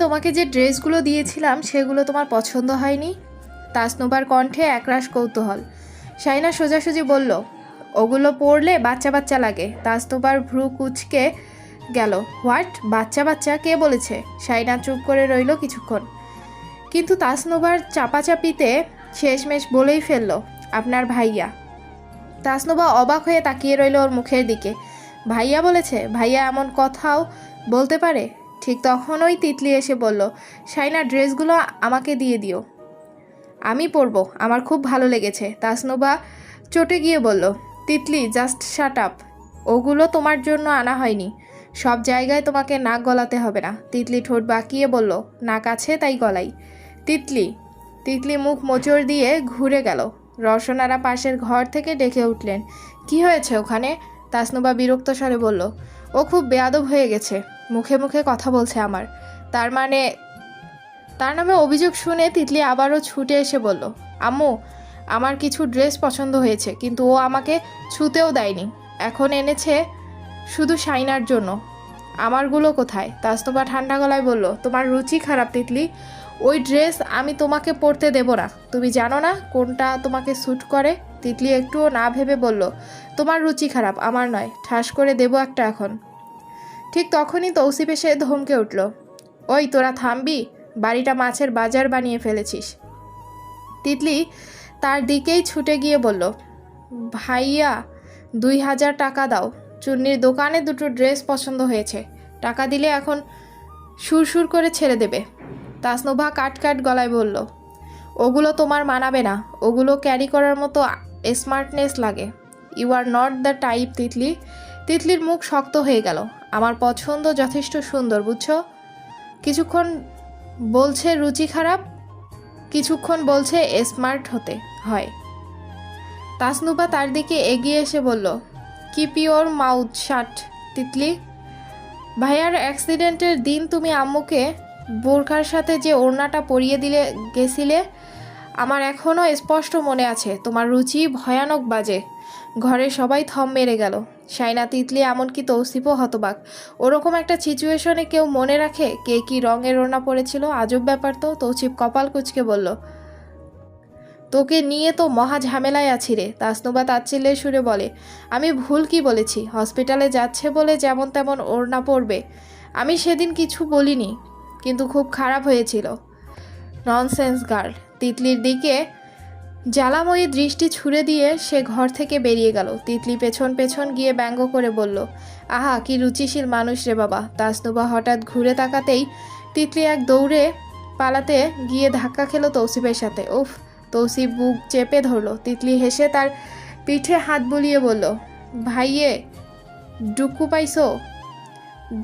তোমাকে যে ড্রেসগুলো দিয়েছিলাম সেগুলো তোমার পছন্দ হয়নি? তাসনুবার কণ্ঠে একরাশ কৌতূহল। শাইনা সোজাসুজি বলল, ওগুলো পরলে বাচ্চা বাচ্চা লাগে। তাসনুবার ভ্রু কুঁচকে গেল। হোয়াট? বাচ্চা বাচ্চা? কে বলেছে? শাইনা চুপ করে রইল কিছুক্ষণ, কিন্তু তাসনুবার চাপাচাপিতে শেষমেশ বলেই ফেলল, আপনার ভাইয়া। তাসনুবা অবাক হয়ে তাকিয়ে রইল ওর মুখের দিকে। ভাইয়া বলেছে? ভাইয়া এমন কথাও বলতে পারে? ঠিক তখনই তিতলি এসে বলল, শাইনা ড্রেসগুলো আমাকে দিয়ে দিও, আমি পরবো, আমার খুব ভালো লেগেছে। তাসনুবা চটে গিয়ে বলল, তিতলি জাস্ট শাট আপ, ওগুলো তোমার জন্য আনা হয়নি। সব জায়গায় তোমাকে নাক গলাতে হবে না। তিতলি ঠোঁট বাঁকিয়ে বলল, নাক আছে তাই গলাই। তিতলি তিতলি মুখ মোচড় দিয়ে ঘুরে গেল। রওশনারা পাশের ঘর থেকে ডেকে উঠলেন, কি হয়েছে ওখানে? তাসনুবা বিরক্ত স্বরে বলল, ও খুব বেয়াদব হয়ে গেছে, মুখে মুখে কথা বলছে আমার, তার নামে অভিযোগ শুনে তিতলি আবারও ছুটে এসে বলল, আম্মু, আমার কিছু ড্রেস পছন্দ হয়েছে, কিন্তু ও আমাকে ছুতেও দেয়নি, এখন এনেছে শুধু শাইনার জন্য। আমারগুলো কোথায়? তাসনুবা ঠান্ডা গলায় বলল, তোমার রুচি খারাপ তিতলি, ওই ড্রেস আমি তোমাকে পরতে দেব না। তুমি জানো না কোনটা তোমাকে স্যুট করে? তিতলি একটুও না ভেবে বলল, তোমার রুচি খারাপ, আমার নয়, ঠাস করে দেবো একটা এখন। ঠিক তখনই তৌসিফ এসে ধমকে উঠল, ওই তোরা থামবি, বাড়িটা মাছের বাজার বানিয়ে ফেলেছিস। তিতলি তার দিকেই ছুটে গিয়ে বলল, ভাইয়া 2000 টাকা দাও, চুন্নির দোকানে দুটো ড্রেস পছন্দ হয়েছে, টাকা দিলে এখন সুরসুর করে ছেড়ে দেবে। তাসনুভা কাট গলায় বলল, ওগুলো তোমার মানাবে না, ওগুলো ক্যারি করার মতো স্মার্টনেস লাগে। You are not the type Titli. তিতলির মুখ শক্ত হয়ে গেল। আমার পছন্দ যথেষ্ট সুন্দর, বুঝছো? কিছুক্ষণ বলছে রুচি খারাপ, কিছুক্ষণ বলছে স্মার্ট হতে হয়। তাসনুভা তার দিকে এগিয়ে এসে বলল, কিপ ইওর মাউথ শাট তিতলি। ভাইয়ার অ্যাক্সিডেন্টের দিন তুমি আম্মুকে বোরখার সাথে যে ওড়নাটা পরিয়ে দিলে গেছিলে, আমার এখনও স্পষ্ট মনে আছে। তোমার রুচি ভয়ানক বাজে। ঘরে সবাই থম মেরে গেল। শাইনা, তিতলি, এমনকি তৌসিফও হতবাক। ওরকম একটা সিচুয়েশনে কেউ মনে রাখে কে কি রঙের ওড়না পরেছিল? আজব ব্যাপার তো। তৌসিফ কপাল কুঁচকে বলল, তোকে নিয়ে তো মহা ঝামেলায় আছি রে। তাসনুবা তাচ্ছিল্যের সুরে বলে, আমি ভুল কি বলেছি? হসপিটালে যাচ্ছে বলে যেমন তেমন ওড়না পরবে, আমি সেদিন কিছু বলিনি, কিন্তু খুব খারাপ হয়েছিল। Nonsense girl. তিতলির দিকে জ্বালাময়ী দৃষ্টি ছুড়ে দিয়ে সে ঘর থেকে বেরিয়ে গেল। তিতলি পেছন পেছন গিয়ে ব্যঙ্গ করে বলল, আহা কি রুচিশীল মানুষ রে বাবা। তাসনুবা হঠাৎ ঘুরে তাকাতেই তিতলি এক দৌড়ে পালাতে গিয়ে ধাক্কা খেলো তৌসিফের সাথে। উফ! তৌসিফ বুক চেপে ধরল। তিতলি হেসে তার পিঠে হাত বুলিয়ে বলল, ভাইয়ে ডুকু পাইছো?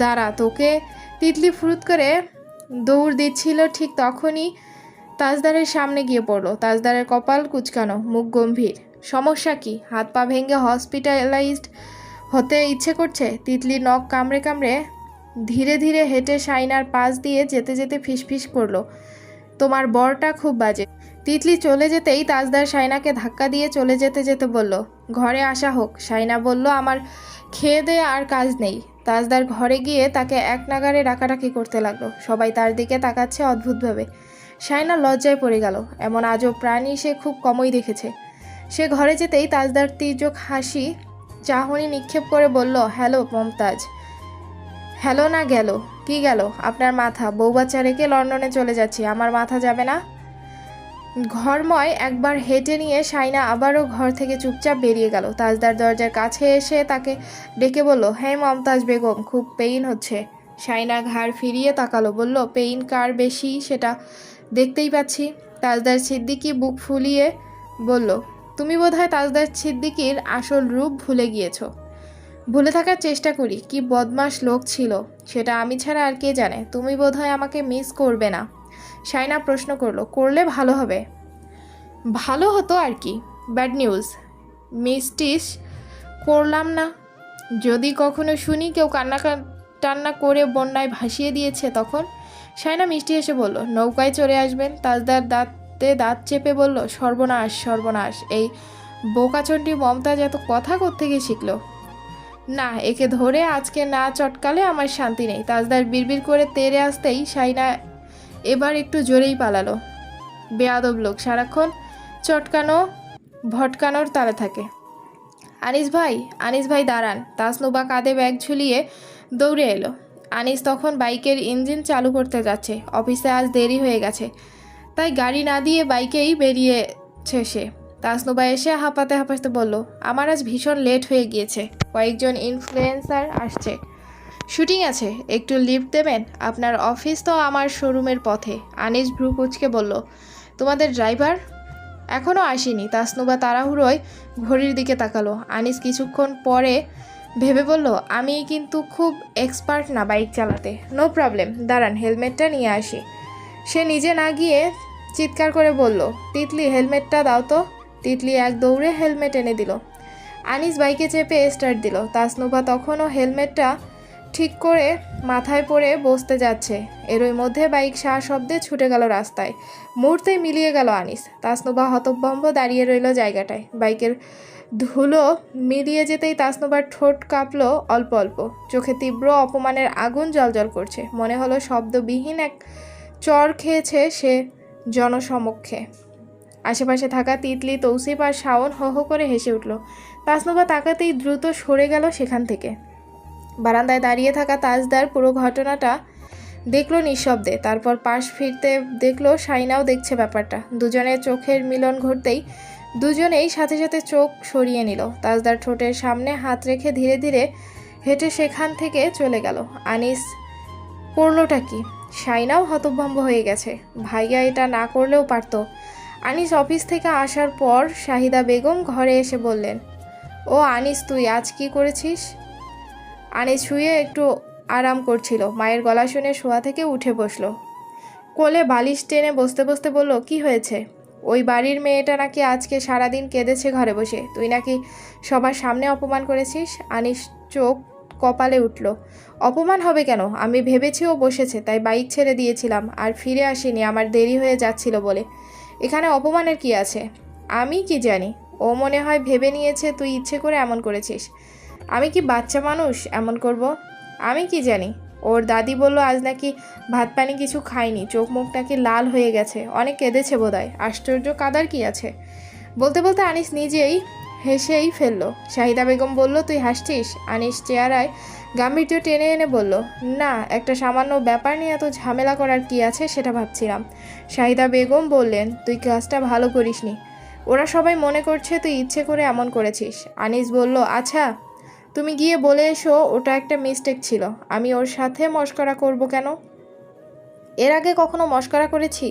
দাঁড়া তোকে। তিতলি ফুরুত করে দৌড় দিচ্ছিল, ঠিক তখনই তাজদারের সামনে গিয়ে পড়ল। তাজদারের কপাল কুঁচকানো, মুখ গম্ভীর। সমস্যা কি? হাত পা ভেঙে হসপিটালাইজড হতে ইচ্ছে করছে? তিতলি নখ কামড়ে কামড়ে ধীরে ধীরে হেঁটে শাইনার পাশ দিয়ে যেতে যেতে ফিসফিস করলো, তোমার বরটা খুব বাজে। তিতলি চলে যেতেই তাজদার শাইনাকে ধাক্কা দিয়ে চলে যেতে যেতে বলল, ঘরে আসা হোক। শাইনা বলল, আমার খেয়ে দেয়ে আর কাজ নেই। তাজদার ঘরে গিয়ে তাকে এক নাগাড়ে ডাকাডাকি করতে লাগলো। সবাই তার দিকে তাকাচ্ছে অদ্ভুতভাবে। শাইনা লজ্জায় পড়ে গেল। এমন আজব প্রাণী সে খুব কমই দেখেছে। সে ঘরে যেতেই তাজদার তির্যক হাসি চাহনি নিক্ষেপ করে বলল, হ্যালো মমতাজ। হ্যালো না গেল? কি গেল? আপনার মাথা। বউ বাচ্চা রেখে লন্ডনে চলে যাচ্ছি, আমার মাথা যাবে না? ঘরময় একবার হেঁটে নিয়ে শাইনা আবারও ঘর থেকে চুপচাপ বেরিয়ে গেল। তাজদার দরজার কাছে এসে তাকে ডেকে বলল, হ্যাঁ মমতাজ বেগম, খুব পেইন হচ্ছে। শাইনা ঘাড় ফিরিয়ে তাকালো, বলল, পেইন কার বেশি সেটা দেখতেই পাচ্ছি। তাজদার সিদ্দিকী বুক ফুলিয়ে বলল, তুমি বোধহয় তাজদার সিদ্দিকীর আসল রূপ ভুলে গিয়েছো। ভুলে থাকার চেষ্টা করি। কি বদমাশ লোক ছিল সেটা আমি ছাড়া আর কে জানে। তুমি বোধহয় আমাকে মিস করবে না। শাইনা প্রশ্ন করলো, করলে ভালো হবে। ভালো হতো আর কি। ব্যাড নিউজ, মিসটিস করলাম না। যদি কখনো শুনি কেউ টান্না করে বন্যায় ভাসিয়ে দিয়েছে তখন? শাইনা মিষ্টি এসে বলল, নৌকায় চড়ে আসবেন। তাজদার দাঁতে দাঁত চেপে বলল, সর্বনাশ সর্বনাশ, এই বোকাচন্ডী মমতাজ এত কথা কোত্থেকে শিখল? না, একে ধরে আজকে না চটকালে আমার শান্তি নেই। তাজদার বিড়বিড় করে তেড়ে আসতেই শাইনা এবার একটু জোরেই পালালো। বেয়াদব লোক, সারাক্ষণ চটকানো ভটকানোর তালে থাকে। আনিস ভাই দাঁড়ান। তাসনুবা কাঁধে ব্যাগ ঝুলিয়ে দৌড়ে এলো। আনিস তখন বাইকের ইঞ্জিন চালু করতে যাচ্ছে। অফিসে আজ দেরি হয়ে গেছে, তাই গাড়ি না দিয়ে বাইকেই বেরিয়েছে সে। তাসনুবা এসে হাঁপাতে হাঁপাতে বলল, আমার আজ ভীষণ লেট হয়ে গিয়েছে, কয়েকজন ইনফ্লুয়েন্সার আসছে, শুটিং আছে, একটু লিফট দেবেন? আপনার অফিস তো আমার শোরুমের পথে। আনিস ভ্রু কুঁচকে বলল, তোমাদের ড্রাইভার এখনও আসেনি। তাসনুবা তাড়াহুড়োয় ঘড়ির দিকে তাকালো। আনিস কিছুক্ষণ পরে ভেবে বলল, আমি কিন্তু খুব এক্সপার্ট না বাইক চালাতে। নো প্রবলেম, দাঁড়ান হেলমেটটা নিয়ে আসি। সে নিজে না গিয়ে চিৎকার করে বলল, তিতলি হেলমেটটা দাও তো। তিতলি এক দৌড়ে হেলমেট এনে দিল। আনিস বাইকে চেপে স্টার্ট দিল। তাসনুবা তখনও হেলমেটটা ঠিক করে মাথায় পরে বসতে যাচ্ছে। এরই মধ্যে বাইক শব্দে ছুটে গেল রাস্তায়। মুহূর্তেই মিলিয়ে গেল আনিস। তাসনুবা হতভম্ব দাঁড়িয়ে রইল জায়গাটায়। বাইকের ধুলো মিলিয়ে যেতেই তাসনুবার ঠোঁট কাঁপল অল্প অল্প। চোখে তীব্র অপমানের আগুন জ্বলজ্বল করছে। মনে হলো শব্দবিহীন এক চর খেয়েছে সে জনসমক্ষে। আশেপাশে থাকা তিতলি, তৌসিফ আর শাওন হো হো করে হেসে উঠল। তাসনুবা তাকাতেই দ্রুত সরে গেল সেখান থেকে। বারান্দায় দাঁড়িয়ে থাকা তাজদার পুরো ঘটনাটা দেখলো নিঃশব্দে। তারপর পাশ ফিরতে দেখলো শাইনাও দেখছে ব্যাপারটা। দুজনের চোখের মিলন ঘটতেই দুজনেই সাথে সাথে চোখ সরিয়ে নিল। তাজদার ঠোঁটের সামনে হাত রেখে ধীরে ধীরে হেঁটে সেখান থেকে চলে গেল। আনিস করলোটা কি? শাইনাও হতভম্ব হয়ে গেছে। ভাইয়া এটা না করলেও পারত। আনিস অফিস থেকে আসার পর শাহিদা বেগম ঘরে এসে বললেন, ও আনিস, তুই আজ কি করেছিস? আনিস শুয়ে একটু আরাম করছিল। মায়ের গলা শুনে শোয়া থেকে উঠে বসলো। কোলে বালিশ টেনে বসতে বসতে বলল, কি হয়েছে? ওই বাড়ির মেয়েটা নাকি আজকে সারাদিন কেঁদেছে ঘরে বসে। তুই নাকি সবার সামনে অপমান করেছিস। আনিস চোখ কপালে উঠল। অপমান হবে কেন? আমি ভেবেছি ও বসেছে, তাই বাইক ছেড়ে দিয়েছিলাম আর ফিরে আসিনি, আমার দেরি হয়ে যাচ্ছিল বলে। এখানে অপমানের কি আছে? আমি কি জানি, ও মনে হয় ভেবে নিয়েছে তুই ইচ্ছে করে এমন করেছিস। আমি কি বাচ্চা মানুষ এমন করব? আমি কি জানি। ওর দাদি বলল আজ নাকি ভাত পানি কিছু খায়নি, চোখ মুখ নাকি লাল হয়ে গেছে, অনেক কেঁদেছে বোধহয়। আশ্চর্য, কাদার কি আছে? বলতে বলতে আনিস নিজেই হেসেই ফেলল। শাহিদা বেগম বলল, তুই হাসছিস? আনিস চেহারায় গাম্ভীর্য টেনে এনে বলল, না, একটা সামান্য ব্যাপার নিয়ে এত ঝামেলা করার কি আছে সেটা ভাবছিলাম। শাহিদা বেগম বললেন, তুই কাজটা ভালো করিসনি, ওরা সবাই মনে করছে তুই ইচ্ছে করে এমন করেছিস। আনিস বলল, আচ্ছা তুমি গিয়ে বলে এসো ওটা একটা মিস্টেক ছিল, আমি ওর সাথে মশকরা করব কেন? এর আগে কখনো মশকরা করেছি?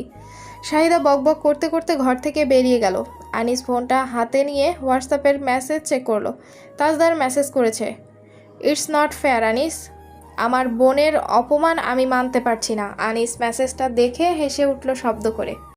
শাহিদা বকবক করতে করতে ঘর থেকে বেরিয়ে গেল। আনিস ফোনটা হাতে নিয়ে হোয়াটসঅ্যাপের মেসেজ চেক করলো। তাজদার মেসেজ করেছে, ইটস নট ফেয়ার আনিস, আমার বোনের অপমান আমি মানতে পারছি না। আনিস মেসেজটা দেখে হেসে উঠল শব্দ করে।